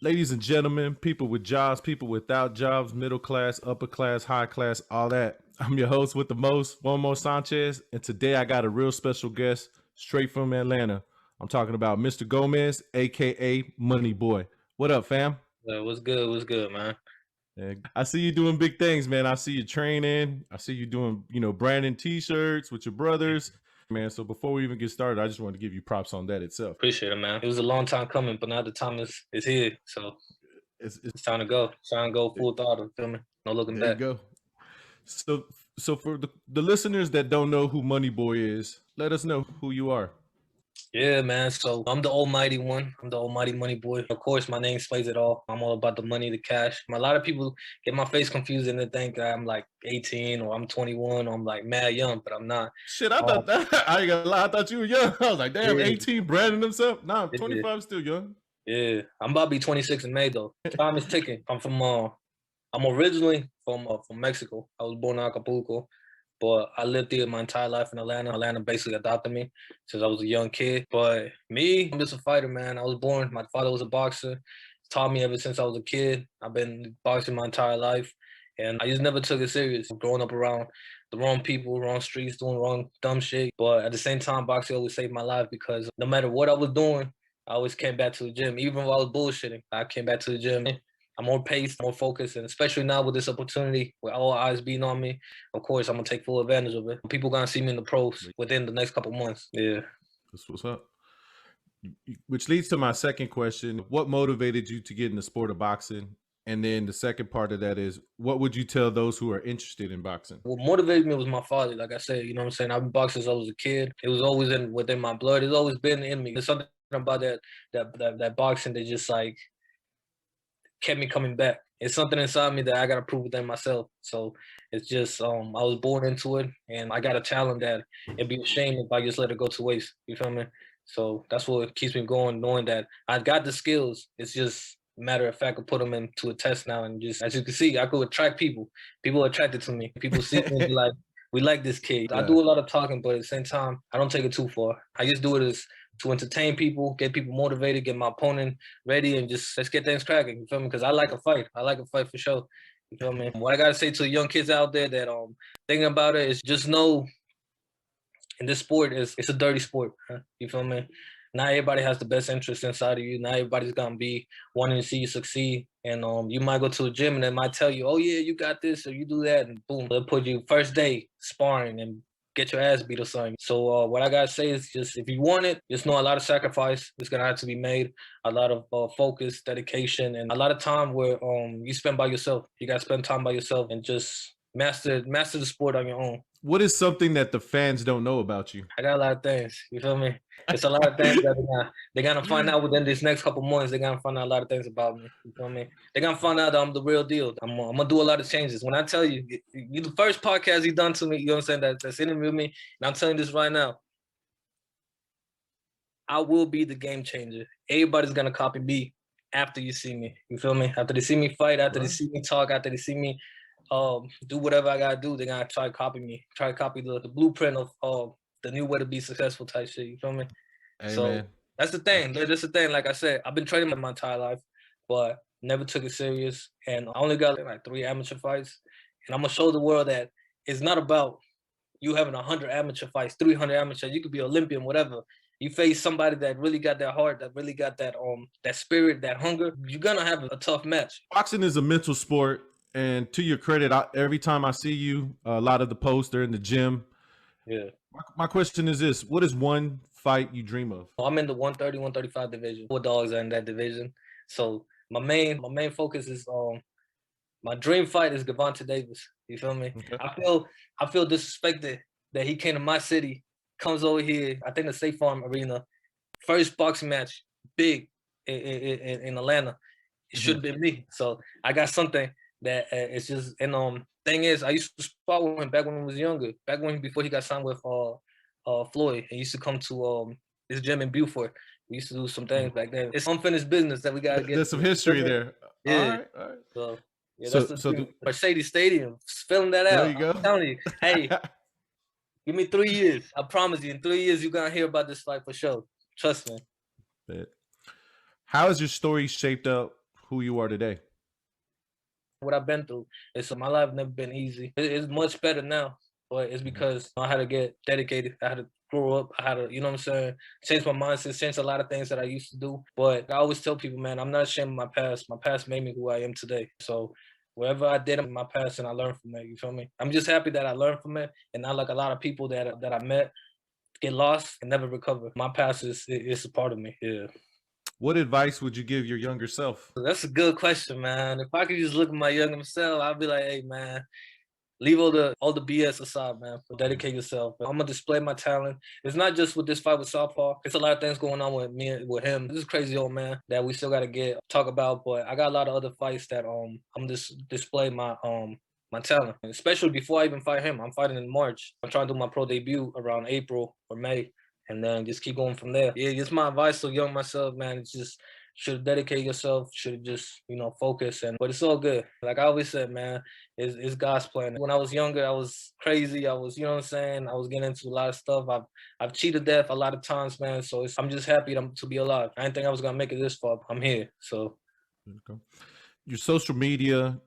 Ladies and gentlemen, people with jobs, people without jobs, middle class, upper class, high class, all that. I'm your host with the most, One More Sanchez, and today I got a real special guest straight from Atlanta. I'm talking about Mr. Gomez, aka Money Boy. What up, fam? What's good? What's good, man? I see you doing big things, man. I see you training. I see you doing, branding t-shirts with your brothers, man. So before we even get started, I just want to give you props on that itself. Appreciate it, man. It was a long time coming, but now the time is here. So it's time to go. It's time to go full throttle. Feel me? No looking There you back. go. So for the listeners that don't know who Money Boy is, let us know who you are. Yeah, man. So I'm the almighty one. I'm the almighty money boy. Of course, my name explains it all. I'm all about the money, the cash. A lot of people get my face confused and they think I'm like 18 or I'm 21 or I'm like mad young, but I'm not. Shit, I thought that I ain't gonna lie, I thought you were young. I was like, damn, Yeah, 18 branding himself. Nah, yeah, 25 still young. yeah. I'm about to be 26 in May though. Time is ticking. I'm originally from Mexico. I was born in Acapulco, but I lived here my entire life in Atlanta. Atlanta basically adopted me since I was a young kid. But me, I'm just a fighter, man. I was born, my father was a boxer. Taught me ever since I was a kid. I've been boxing my entire life. And I just never took it serious. Growing up around the wrong people, wrong streets, doing wrong dumb shit. But at the same time, boxing always saved my life because no matter what I was doing, I always came back to the gym. Even while I was bullshitting, I came back to the gym. I'm more paced, more focused, and especially now with this opportunity, with all eyes being on me, of course, I'm gonna take full advantage of it. People gonna see me in the pros within the next couple months. Yeah. That's what's up. Which leads to my second question. What motivated you to get in the sport of boxing? And then the second part of that is, what would you tell those who are interested in boxing? What motivated me was my father. Like I said, you know what I'm saying? I've been boxing since I was a kid. It was always within my blood. It's always been in me. There's something about that boxing that just like kept me coming back. It's something inside me that I gotta prove within myself. So it's just I was born into it and I gotta challenge that. It'd be a shame if I just let it go to waste. You feel me? So that's what keeps me going, knowing that I've got the skills. It's just a matter of fact, I put them into a test now, and just as you can see, I could attract people. People are attracted to me. People see me and be like, "We like this kid." I do a lot of talking, but at the same time, I don't take it too far. I just do it as to entertain people, get people motivated, get my opponent ready, and just let's get things cracking. You feel me? Because I like a fight. I like a fight for sure. You feel me? What I gotta say to the young kids out there that thinking about it is just know in this sport it's a dirty sport. Huh? You feel me? Not everybody has the best interest inside of you. Not everybody's gonna be wanting to see you succeed. And you might go to a gym and they might tell you, "Oh yeah, you got this," or you do that, and boom, they'll put you first day sparring and get your ass beat or something. So what I gotta say is just if you want it, just know a lot of sacrifice is gonna have to be made, a lot of focus, dedication, and a lot of time where you spend by yourself. You gotta spend time by yourself and just master the sport on your own. What is something that the fans don't know about you? I got a lot of things. You feel me? It's a lot of things that they're gonna find out within these next couple months. They're gonna find out a lot of things about me. You feel me? They're gonna find out that I'm the real deal. I'm gonna do a lot of changes. When I tell you, you the first podcast you done to me, you know what I'm saying? That's interviewed me, and I'm telling you this right now. I will be the game changer. Everybody's gonna copy me after you see me. You feel me? After they see me fight, after they see me talk, after they see me do whatever I gotta do, they're gonna try to copy me, try to copy the blueprint of the new way to be successful type shit. You feel me? Hey, So man. that's the thing. That's the thing. Like I said, I've been training my entire life, but never took it serious. And I only got like 3 amateur fights. And I'm gonna show the world that it's not about you having 100 amateur fights, 300 amateur. You could be Olympian, whatever. You face somebody that really got that heart, that really got that spirit, that hunger. You're gonna have a tough match. Boxing is a mental sport, and to your credit, every time I see you, a lot of the posts are in the gym. Yeah. My question is this: what is one fight you dream of? I'm in the 130, 135 division. 4 dogs are in that division. So my main focus is my dream fight is Gervonta Davis. You feel me? Okay. I feel disrespected that he came to my city, comes over here. I think the State Farm Arena, first boxing match, big in Atlanta. It should have been me. So I got something that it's just and thing is I used to spar with him back when he was younger. Back when before he got signed with Floyd. He used to come to this gym in Beaufort. We used to do some things back then. It's unfinished business that we gotta get. There's some history there. Yeah. All right. So yeah, So, that's so the Mercedes Stadium. Filling that there out. you go. I'm telling you, hey, give me 3 years. I promise you, in 3 years you're gonna hear about this fight for sure. Trust me. How has your story shaped up who you are today? What I've been through. It's my life never been easy. It's much better now, but it's Mhm. because I had to get dedicated. I had to grow up. I had to, you know what I'm saying, change my mindset, change a lot of things that I used to do. But I always tell people, man, I'm not ashamed of my past. My past made me who I am today. So whatever I did in my past and I learned from it, you feel me? I'm just happy that I learned from it and not like a lot of people that I met get lost and never recover. My past is a part of me. Yeah. What advice would you give your younger self? That's a good question, man. If I could just look at my younger self, I'd be like, hey man, leave all the BS aside, man. Dedicate yourself. I'm gonna display my talent. It's not just with this fight with South Paw. It's a lot of things going on with me and with him. This is crazy old man that we still gotta talk about. But I got a lot of other fights that I'm just display my talent. And especially before I even fight him. I'm fighting in March. I'm trying to do my pro debut around April or May. And then just keep going from there. Yeah, it's my advice to young myself, man. It's just should dedicate yourself, should just, focus but it's all good. Like I always said, man, it's God's plan. When I was younger, I was crazy. I was, you know what I'm saying? I was getting into a lot of stuff. I've cheated death a lot of times, man. So I'm just happy to be alive. I didn't think I was gonna make it this far. I'm here. So Okay. Your social media,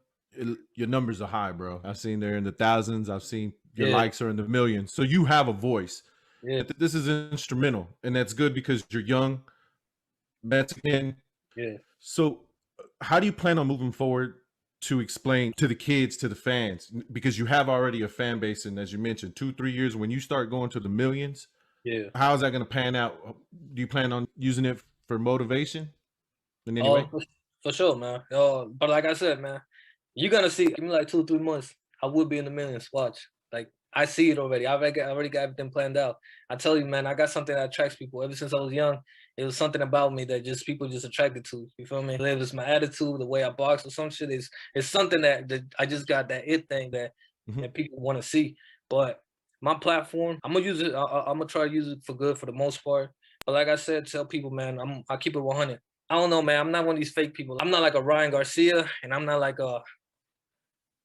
your numbers are high, bro. I've seen they're in the thousands. I've seen your yeah, likes are in the millions. So you have a voice. yeah, This is instrumental, and that's good because you're young, Mexican. yeah. So, how do you plan on moving forward to explain to the kids, to the fans, because you have already a fan base, and as you mentioned, 2, 3 years when you start going to the millions, Yeah. how is that going to pan out? Do you plan on using it for motivation in any Oh, way? for sure, man. But like I said, man, you're gonna see. Give me like 2 or 3 months. I would be in the millions. Watch. Like I see it already. I already got everything planned out. I tell you, man, I got something that attracts people. Ever since I was young, it was something about me that just people just attracted to. You feel me? Whether it's my attitude, the way I box, or some shit is it's something that I just got that it thing that Hmm. that people want to see. But my platform, I'm gonna use it. I'm gonna try to use it for good for the most part. But like I said, tell people, man, I keep it 100. I don't know, man. I'm not one of these fake people. I'm not like a Ryan Garcia, and I'm not like a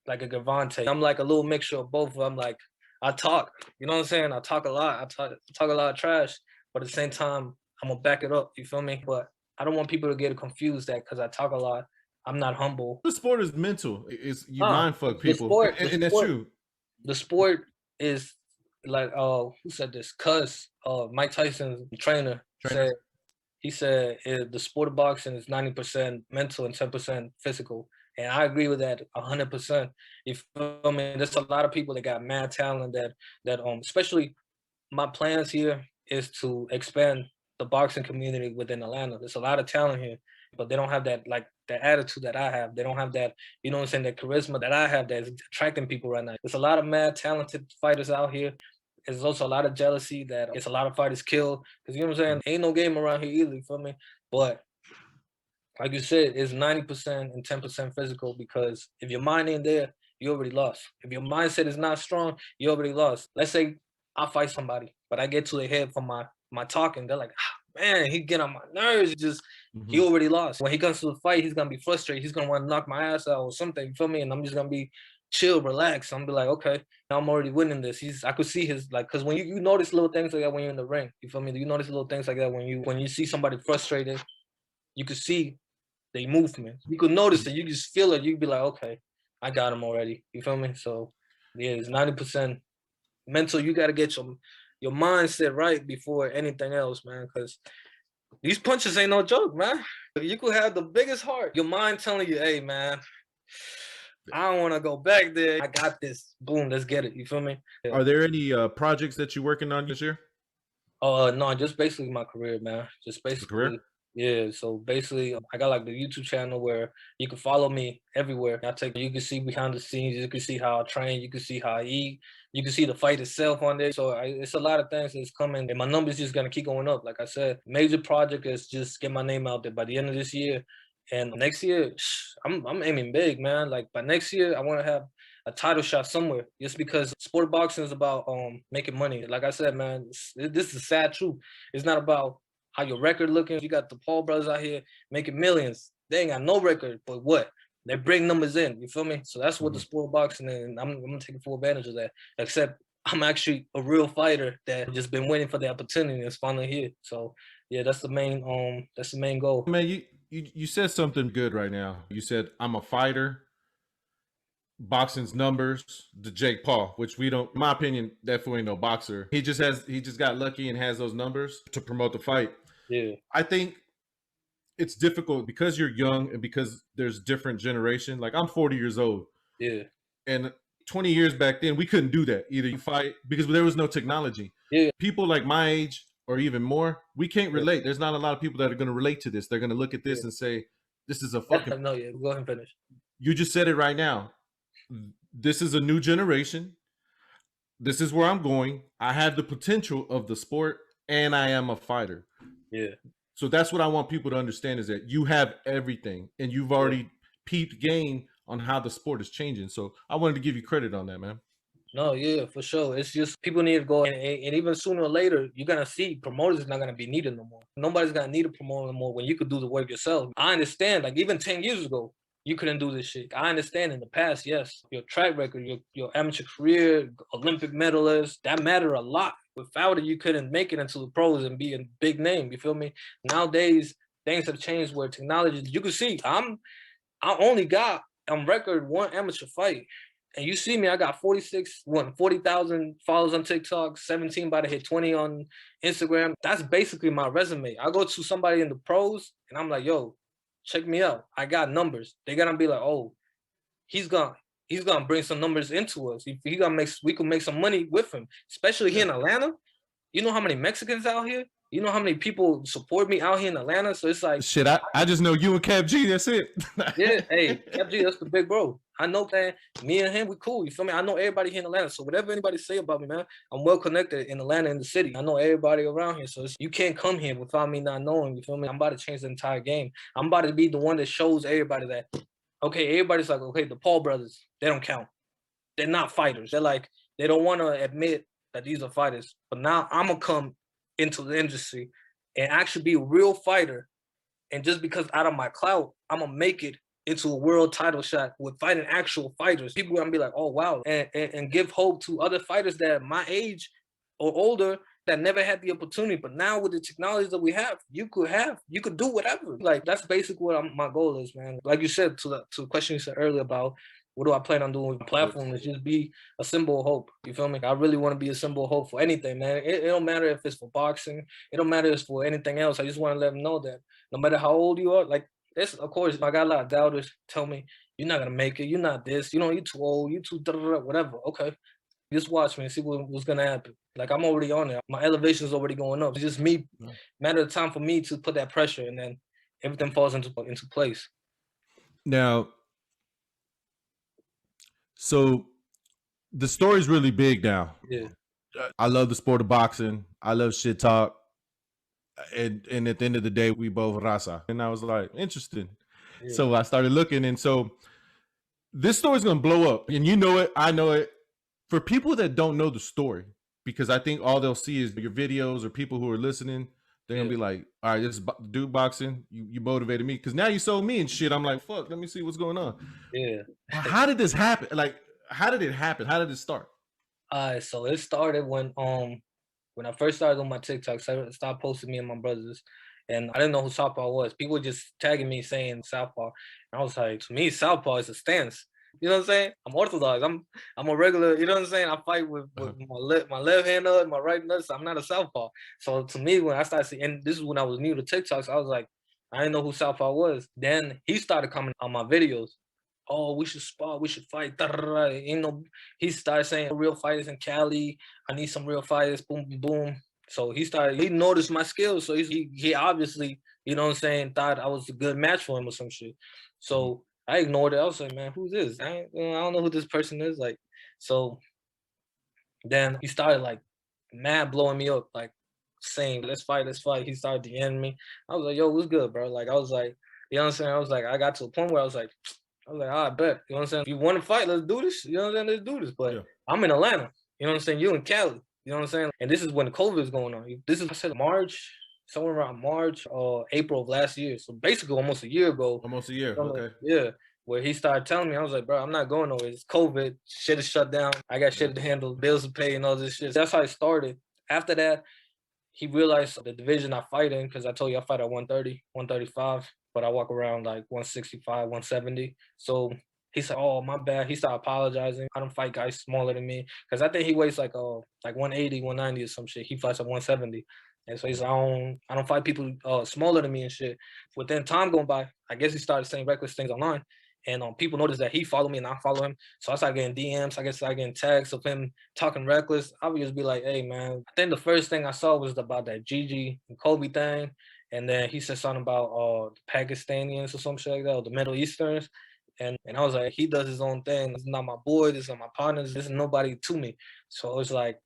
Gavante. I'm like a little mixture of both. I'm like I talk, you know what I'm saying? I talk a lot. I talk a lot of trash, but at the same time, I'm gonna back it up. You feel me? But I don't want people to get confused that because I talk a lot, I'm not humble. The sport is mental. It's you Nah, mind fuck the people, sport, the and that's sport, true. the sport is like who said this? Cuz Mike Tyson's trainer Trainer. said the sport of boxing is 90% mental and 10% physical. And I agree with that 100%. You feel me? There's a lot of people that got mad talent that especially my plans here is to expand the boxing community within Atlanta. There's a lot of talent here, but they don't have that attitude that I have. They don't have that, you know what I'm saying, that charisma that I have that's attracting people right now. There's a lot of mad talented fighters out here. There's also a lot of jealousy that gets a lot of fighters killed. Cause you know what I'm saying? Ain't no game around here either, you feel me? But like you said, it's 90% and 10% physical because if your mind ain't there, you already lost. If your mindset is not strong, you already lost. Let's say I fight somebody, but I get to the head from my talking. They're like, man, he get on my nerves. He Hmm. already lost. When he comes to the fight, he's gonna be frustrated. He's gonna want to knock my ass out or something. You feel me? And I'm just gonna be chill, relax. I'm be like, okay, I'm already winning this. I could see his like, cause when you notice little things like that when you're in the ring, you feel me? You notice little things like that when you see somebody frustrated, you could see they movement. You could notice it. You just feel it. You'd be like, okay, I got him already. You feel me? So yeah, it's 90% mental. You got to get your mindset right before anything else, man. Because these punches ain't no joke, man. You could have the biggest heart. Your mind telling you, hey, man, I don't want to go back there. I got this. Boom, let's get it. You feel me? Yeah. Are there any projects that you're working on this year? No, just basically my career, man. Just Your career? basically, yeah. So basically, I got like the YouTube channel where you can follow me everywhere. You can see behind the scenes, you can see how I train, you can see how I eat, you can see the fight itself on there. So it's a lot of things that's coming, and my numbers just gonna keep going up. Like I said, major project is just get my name out there by the end of this year, and next year, I'm aiming big, man. Like by next year, I want to have a title shot somewhere. Just because sport boxing is about making money. Like I said, man, this is the sad truth. It's not about how your record looking. You got the Paul brothers out here making millions. They ain't got no record, but what? They bring numbers in. You feel me? So that's what the Hmm. sport of boxing is, and I'm gonna take full advantage of that. Except I'm actually a real fighter that just been waiting for the opportunity and it's finally here. So yeah, that's the main goal. Man, You said something good right now. You said I'm a fighter. Boxing's numbers, the Jake Paul, which we don't, in my opinion, definitely no boxer. He just got lucky and has those numbers to promote the fight. Yeah, I think it's difficult because you're young and because there's different generation. Like I'm 40 years old, yeah, and 20 years back then we couldn't do that. Either you fight because there was no technology. yeah, People like my age or even more, we can't yeah, relate. There's not a lot of people that are going to relate to this. They're going to look at yeah. this and say, "This is a That's fucking." no, yeah. Go ahead and finish. You just said it right now. This is a new generation. This is where I'm going. I have the potential of the sport, and I am a fighter. Yeah, So that's what I want people to understand is that you have everything, and you've yeah. already peeped game on how the sport is changing. So I wanted to give you credit on that, man. No, yeah, for sure. It's just people need to go, and even sooner or later, you're gonna see promoters is not gonna be needed no more. Nobody's gonna need a promoter no more when you could do the work yourself. I understand, like even 10 years ago, you couldn't do this shit. I understand in the past, yes, your track record, your amateur career, Olympic medalist, that mattered a lot. Without it, you couldn't make it into the pros and be a big name. You feel me? Nowadays, things have changed where technology. You can see, I only got on record one amateur fight. And you see me, I got 40,000 followers on TikTok, 17 about to hit 20 on Instagram. That's basically my resume. I go to somebody in the pros and I'm like, yo, check me out. I got numbers. They're gonna be like, oh, he's gonna he's gonna bring some numbers into us. He gonna make we can make some money with him, especially here in Atlanta. You know how many Mexicans out here? You know how many people support me out here in Atlanta? So it's like, Shit, I just know you and Cap G. That's it. yeah, hey, FG, that's the big bro. I know that me and him, we cool. You feel me? I know everybody here in Atlanta. So whatever anybody say about me, man, I'm well connected in Atlanta in the city. I know everybody around here. So you can't come here without me not knowing. You feel me? I'm about to change the entire game. I'm about to be the one that shows everybody that, okay, everybody's like, okay, the Paul brothers, they don't count. They're not fighters. They're like, they don't want to admit that these are fighters. But now I'm going to come into the industry and actually be a real fighter. And just because out of my clout, I'm gonna make it into a world title shot with fighting actual fighters. People are gonna be like, oh wow, and give hope to other fighters that my age or older that never had the opportunity. But now with the technology that we have, you could do whatever. Like that's basically what my goal is, man. Like you said to the question you said earlier about what do I plan on doing with the platform is just be a symbol of hope. You feel me? I really want to be a symbol of hope for anything, man. It don't matter if it's for boxing. It don't matter if it's for anything else. I just want to let them know that no matter how old you are, like this, of course, I got a lot of doubters tell me, you're not gonna make it, you're not this, you know, you're too old, you too whatever. Okay. Just watch me and see what's gonna happen. Like I'm already on it. My elevation is already going up. It's just me, matter of time for me to put that pressure and then everything falls into place. Now, so the story's really big now. Yeah. I love the sport of boxing. I love shit talk. And at the end of the day, we both raza. And I was like, interesting. Yeah. So I started looking. And so this story's going to blow up. And you know it. I know it. For people that don't know the story, because I think all they'll see is your videos or people who are listening, they're going to be like, all right, this is dude boxing. You motivated me. Because now you sold me and shit. I'm like, fuck, let me see what's going on. Yeah. How did this happen? Like, how did it happen? How did it start? So it started when I first started on my TikToks. I started posting me and my brothers, and I didn't know who Southpaw was. People were just tagging me saying Southpaw, and I was like, to me, Southpaw is a stance. You know what I'm saying? I'm orthodox. I'm a regular. You know what I'm saying? I fight with my left hand up, my right nut. So I'm not a Southpaw. So to me, when I started seeing, and this is when I was new to TikToks, I was like, I didn't know who Southpaw was. Then he started coming on my videos. Oh, we should spar, we should fight. You know, he started saying real fighters in Cali. I need some real fighters. Boom, boom, boom. So he noticed my skills. So he obviously, you know what I'm saying, thought I was a good match for him or some shit. So I ignored it. I was like, man, who's this? I don't know who this person is. Like, so then he started like mad blowing me up, like saying, let's fight, let's fight. He started DMing me. I was like, yo, what's good, bro? Like, I was like, you know what I'm saying? I was like, I got to a point where I was like, I bet. You know what I'm saying? If you want to fight, let's do this. You know what I'm saying? Let's do this. But I'm in Atlanta. You know what I'm saying? You in Cali. You know what I'm saying? And this is when COVID is going on. This is, I said, March, somewhere around March or April of last year. So basically almost a year ago. Almost a year. Okay. Yeah. Where he started telling me, I was like, bro, I'm not going nowhere. It's COVID. Shit is shut down. I got shit to handle, bills to pay and all this shit. That's how it started. After that, he realized the division I fight in, because I told you I fight at 130, 135. but I walk around like 165, 170. So he said, "Oh, my bad." He started apologizing. I don't fight guys smaller than me because I think he weighs like 180, 190 or some shit. He fights at 170. And so he's like, I don't fight people smaller than me and shit. Within time going by, I guess he started saying reckless things online. And people noticed that he followed me and I follow him. So I started getting DMs. I guess I started getting tags of him talking reckless. I would just be like, hey, man. I think the first thing I saw was about that Gigi and Kobe thing. And then he said something about the Pakistanians or some shit like that, or the Middle Easterns. And I was like, he does his own thing. This is not my boy. This is not my partners. This is nobody to me. So it was like,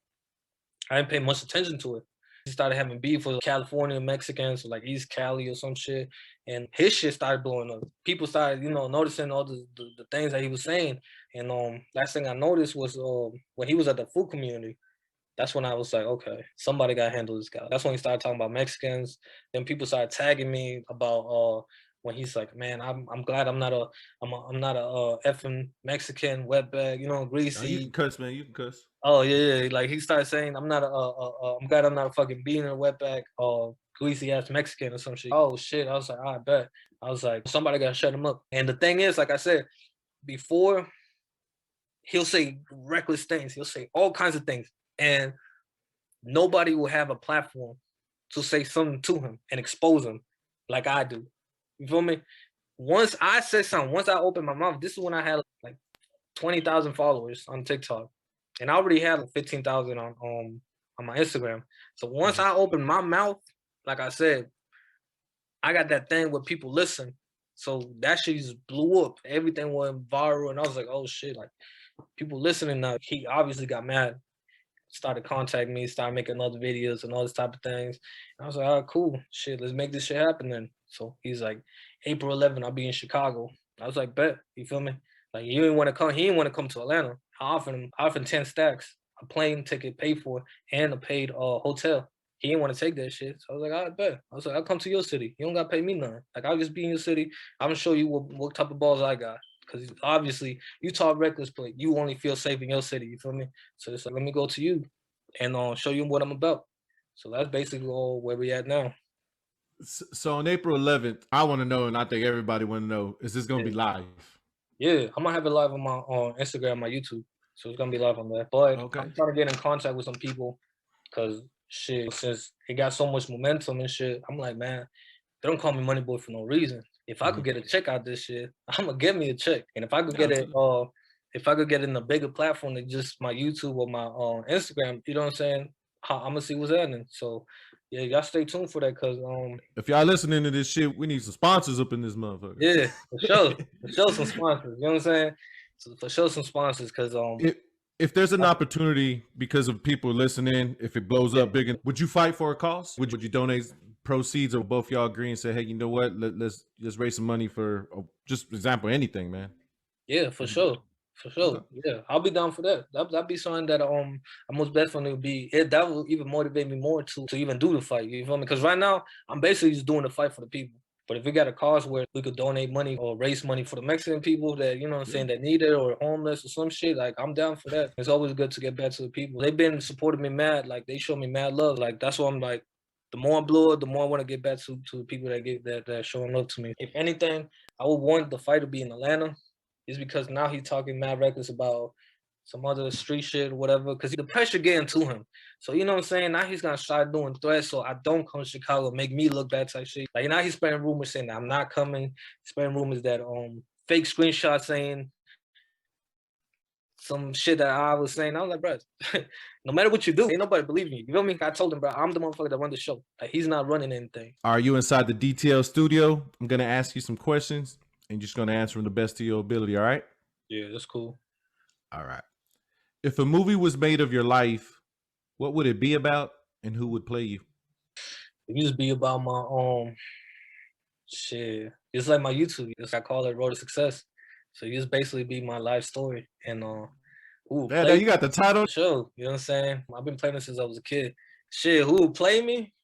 I didn't pay much attention to it. He started having beef with California Mexicans, like East Cali or some shit, and his shit started blowing up. People started, noticing all the things that he was saying. And last thing I noticed was when he was at the food community. That's when I was like, okay, somebody got to handle this guy. That's when he started talking about Mexicans. Then people started tagging me about when he's like, man, I'm glad I'm not a effing Mexican wetbag, No, you greasy. can cuss, man. You can cuss. Oh yeah, like he started saying, I'm glad I'm not a fucking bean or wetback or greasy ass Mexican or some shit. Oh shit, I was like, I bet. I was like, somebody gotta shut him up. And the thing is, like I said before, he'll say reckless things. He'll say all kinds of things, and nobody will have a platform to say something to him and expose him like I do. You feel me? Once I said something, once I opened my mouth, this is when I had like 20,000 followers on TikTok, and I already had like 15,000 on my Instagram. So once I opened my mouth, like I said, I got that thing where people listen. So that shit just blew up. Everything went viral, and I was like, oh shit, like people listening now. He obviously got mad, started contacting me, started making other videos and all this type of things. And I was like, all right, cool, shit, let's make this shit happen then. So he's like, April 11th, I'll be in Chicago. I was like, bet, you feel me? Like you didn't want to come, he didn't want to come to Atlanta. I offered him 10 stacks, a plane ticket paid for, and a paid hotel. He didn't want to take that shit. So I was like, I bet. I was like, I'll come to your city. You don't gotta pay me nothing. Like I'll just be in your city. I'm gonna show you what type of balls I got. Because obviously you talk reckless, but you only feel safe in your city. You feel me? So it's like, let me go to you and show you what I'm about. So that's basically all where we at now. So on April 11th, I want to know, and I think everybody want to know, is this going to be live? Yeah, I'm gonna have it live on my Instagram, my YouTube. So it's gonna be live on there. But Okay. I'm trying to get in contact with some people because shit, since it got so much momentum and shit, I'm like, man, they don't call me Money Boy for no reason. If I could get a check out this shit, I'm gonna get me a check. And if I could get it, if I could get it in a bigger platform than just my YouTube or my Instagram, you know what I'm saying? I'm gonna see what's happening. So yeah, y'all stay tuned for that because if y'all listening to this shit, we need some sponsors up in this motherfucker. Yeah, for sure some sponsors. You know what I'm saying? So for sure some sponsors because if there's an opportunity because of people listening, if it blows up big, would you fight for a cause? Would you donate proceeds, or both y'all agree and say, hey, you know what? Let's raise some money for just example, anything, man. Yeah, for sure. For sure. Okay. Yeah, I'll be down for that. That'd be something that I most definitely would be. That will even motivate me more to even do the fight. You feel me? Because right now I'm basically just doing the fight for the people. But if we got a cause where we could donate money or raise money for the Mexican people that, you know what I'm saying, that need it or homeless or some shit, like I'm down for that. It's always good to get back to the people. They've been supporting me mad. Like they show me mad love. Like that's why I'm like, the more I blow it, the more I want to get back to the people that showing love to me. If anything, I would want the fight to be in Atlanta. Is because now he's talking mad reckless about some other street shit or whatever, because the pressure getting to him. So you know what I'm saying? Now he's gonna start doing threats so I don't come to Chicago, make me look bad type shit. Like now he's spreading rumors saying that I'm not coming, spreading rumors that fake screenshots saying some shit that I was saying. I was like, bro, no matter what you do, ain't nobody believing you. You feel me? I told him, bro, I'm the motherfucker that run the show. Like he's not running anything. Are you inside the detail studio? I'm gonna ask you some questions and you're just gonna answer them the best of your ability, all right? Yeah, that's cool. All right. If a movie was made of your life, what would it be about and who would play you? It used to be about my shit. It's like my YouTube. I call it Road to Success. So you just basically be my life story. And yeah, you got the title. Sure. You know what I'm saying? I've been playing this since I was a kid. Shit, who would play me?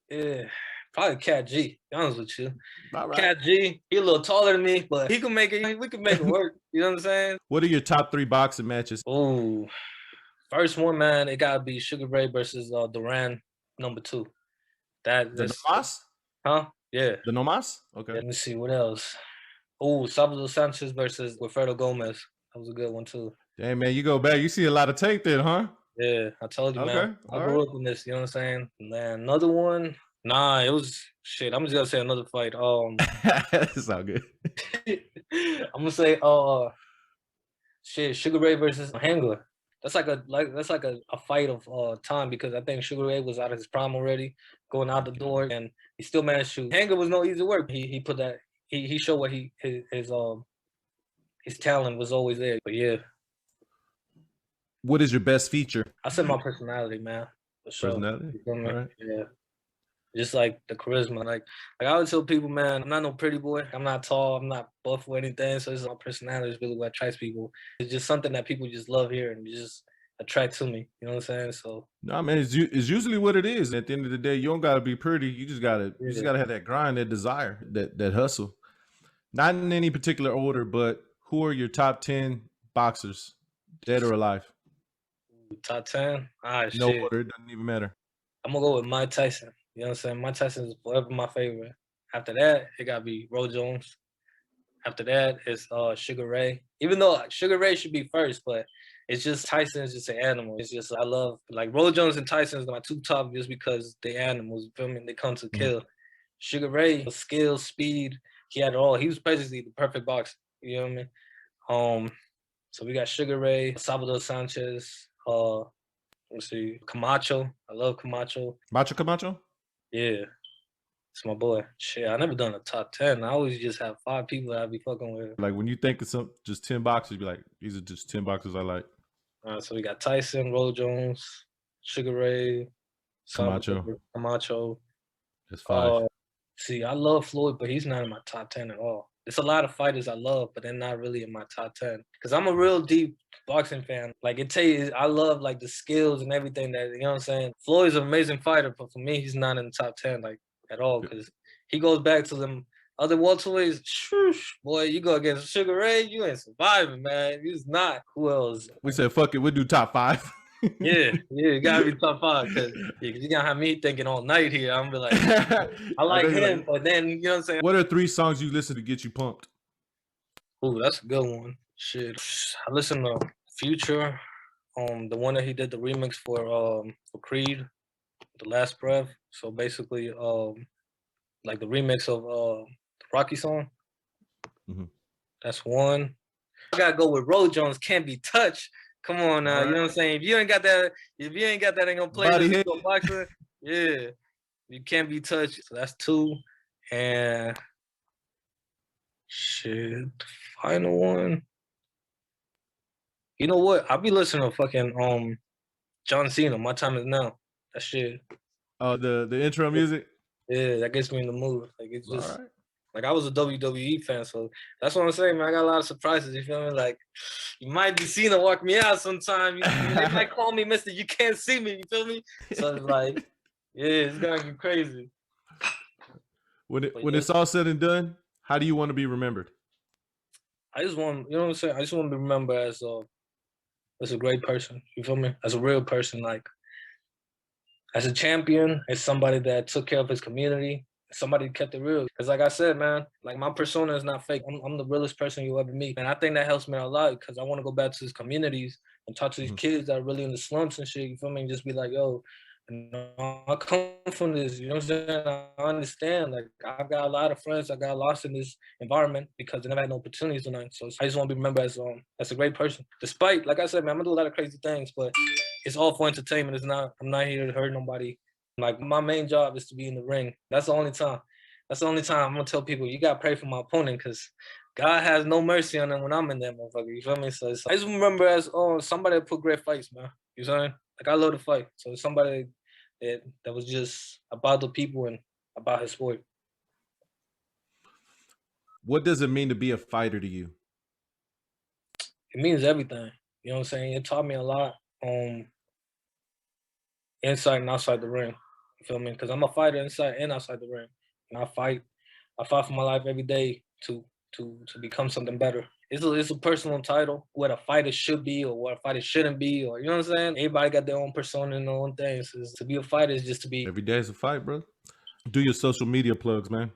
Yeah. Probably Cat G, to be honest with you. All right. Cat G, he a little taller than me, but he can make it, we can make it work. You know what I'm saying? What are your top 3 boxing matches? Oh, first one, man, it gotta be Sugar Ray versus Duran, number 2. The Namas? Huh? Yeah. The Nomas? Okay. Let me see what else. Oh, Salvador Sanchez versus Wilfredo Gomez. That was a good one too. Damn, man, you go back. You see a lot of tape there, huh? Yeah, I told you, man. Okay. I All grew right. up in this. You know what I'm saying? Man, another one. Nah, it was shit. I'm just gonna say another fight. It's all good. I'm gonna say shit, Sugar Ray versus Hangler. That's like a fight of time because I think Sugar Ray was out of his prime already, going out the door, and he still managed to. Hangler was no easy work. He put that he showed what his talent was always there. But yeah, What is your best feature? I said my personality, man, for sure. Personality. You feel me? All right. Yeah. Just like the charisma. Like I always tell people, man, I'm not no pretty boy. I'm not tall. I'm not buff or anything. So it's my personality is really what attracts people. It's just something that people just love hearing. It just attract to me. You know what I'm saying? So No, man, it's usually what it is. At the end of the day, you don't gotta be pretty. You just gotta yeah. have that grind, that desire, that hustle. Not in any particular order, but who are your top 10 boxers, dead or alive? Top 10. Ah, No shit. order, it doesn't even matter. I'm gonna go with Mike Tyson. You know what I'm saying? Mike Tyson is forever my favorite. After that, it gotta be Roy Jones. After that, it's Sugar Ray. Even though Sugar Ray should be first, but it's just Tyson is just an animal. It's just I love like Roy Jones and Tyson is my two top just because they animals. You feel me? They come to kill. Sugar Ray, skill, speed, he had it all. He was basically the perfect boxer. You know what I mean? So we got Sugar Ray, Salvador Sanchez, let's see, Camacho. I love Camacho. Macho Camacho? Yeah, it's my boy. Shit, I never done a top 10. I always just have 5 people that I be fucking with. Like when you think of just 10 boxers, you be like, these are just 10 boxers I like. So we got Tyson, Roy Jones, Sugar Ray, Camacho. Salvador Camacho. That's 5. See, I love Floyd, but he's not in my top 10 at all. It's a lot of fighters I love, but they're not really in my top 10. Because I'm a real deep boxing fan. Like it tell you, I love like the skills and everything that you know what I'm saying. Floyd's an amazing fighter, but for me, he's not in the top 10 like at all. Because he goes back to them other welterweights. Boy, you go against Sugar Ray, you ain't surviving, man. He's not. Who else? We said, fuck it, we'll do top 5. Yeah, you gotta be top 5 because you gotta have me thinking all night here. I'm be like, I like him, but then you know what I'm saying. What are 3 songs you listen to get you pumped? Oh, that's a good one. Shit, I listen to Future, the one that he did the remix for Creed, The Last Breath. So basically, like the remix of the Rocky song. That's one. I gotta go with Roy Jones. Can't Be Touched. Come on now, you know what I'm saying? If you ain't got that, ain't gonna play this boxer. Yeah, you Can't Be Touched. So that's 2. And shit, final one. You know what? I'll be listening to fucking John Cena. My Time Is Now. That shit. Oh, the intro music. Yeah, that gets me in the mood. Like it's just like I was a WWE fan, so that's what I'm saying, man. I got a lot of surprises. You feel me? Like you might be Cena walk me out sometime. They might call me Mister You Can't See Me. You feel me? So it's like, yeah, it's gonna be crazy. When it's all said and done, how do you want to be remembered? I just want, you know what I'm saying? I just want to be remembered as a great person. You feel me? As a real person, like as a champion, as somebody that took care of his community, somebody kept it real. Because like I said, man, like my persona is not fake. I'm the realest person you'll ever meet. And I think that helps me a lot because I want to go back to these communities and talk to these kids that are really in the slumps and shit. You feel me? And just be like, yo, you know, I come from this, you know what I'm saying? I understand. Like I've got a lot of friends that got lost in this environment because they never had no opportunities or nothing. So I just want to be remembered as a great person. Despite, like I said, man, I'm gonna do a lot of crazy things, but it's all for entertainment. I'm not here to hurt nobody. Like my main job is to be in the ring. That's the only time. That's the only time I'm gonna tell people you gotta pray for my opponent because God has no mercy on them when I'm in that motherfucker. You feel me? So I just remember as somebody that put great fights, man. You know what I'm saying? Like I love to fight. So it's somebody that was just about the people and about his sport. What does it mean to be a fighter to you? It means everything. You know what I'm saying? It taught me a lot inside and outside the ring. You feel me? Because I'm a fighter inside and outside the ring. And I fight for my life every day to become something better. It's a personal title, what a fighter should be or what a fighter shouldn't be, or you know what I'm saying? Everybody got their own persona and their own things. To be a fighter is just to be. Every day is a fight, bro. Do your social media plugs, man.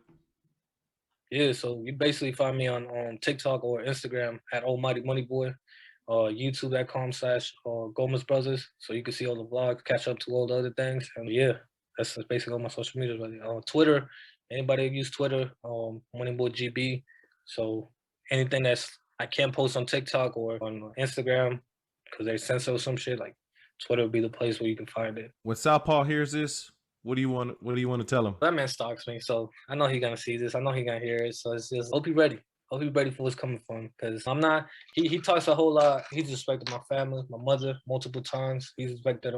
Yeah, so you basically find me on TikTok or Instagram at Almighty Money Boy, YouTube.com/, Gomez Brothers. So you can see all the vlogs, catch up to all the other things. And yeah, that's basically all my social media. Really. Twitter, anybody use Twitter, Money Boy GB. So anything that's I can't post on TikTok or on Instagram because they censor some shit, like Twitter would be the place where you can find it. When Southpaw hears this, what do you want? What do you want to tell him? That man stalks me, so I know he gonna see this. I know he gonna hear it. So it's just hope he ready. Hope he ready for what's coming for him. Cause I'm not. He talks a whole lot. He's respected my family, my mother, multiple times. He's respected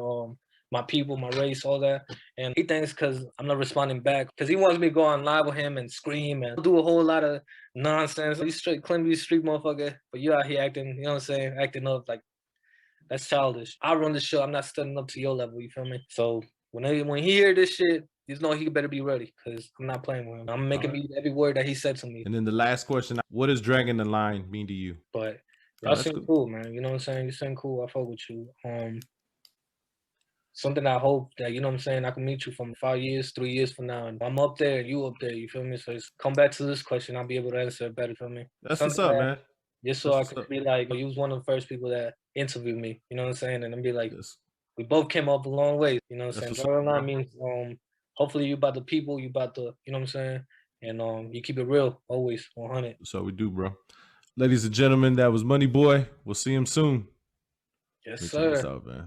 my people, my race, all that. And he thinks because I'm not responding back, because he wants me to go on live with him and scream and do a whole lot of nonsense. He's straight, claim to be a street motherfucker, but you out here acting, you know what I'm saying, acting up like that's childish. I run the show. I'm not stepping up to your level. You feel me? So when he hear this shit, just know he better be ready because I'm not playing with him. I'm making me every word that he said to me. And then the last question: what does dragging the line mean to you? But y'all seem cool, man. You know what I'm saying? You seem cool. I fuck with you. Something I hope that, you know what I'm saying, I can meet you from 5 years, 3 years from now, and I'm up there and you up there. You feel me? So it's come back to this question. I'll be able to answer it better for me. That's Something what's up, that, man. just so I could be like, you was one of the first people that interviewed me. You know what I'm saying? And then be like, we both came up a long way. You know what I'm saying? Drawing line means hopefully you about the people, you about the, you know what I'm saying? And you keep it real, always 100. So we do, bro. Ladies and gentlemen, that was Money Boy. We'll see him soon. Yes, Let me sir. check this out, man.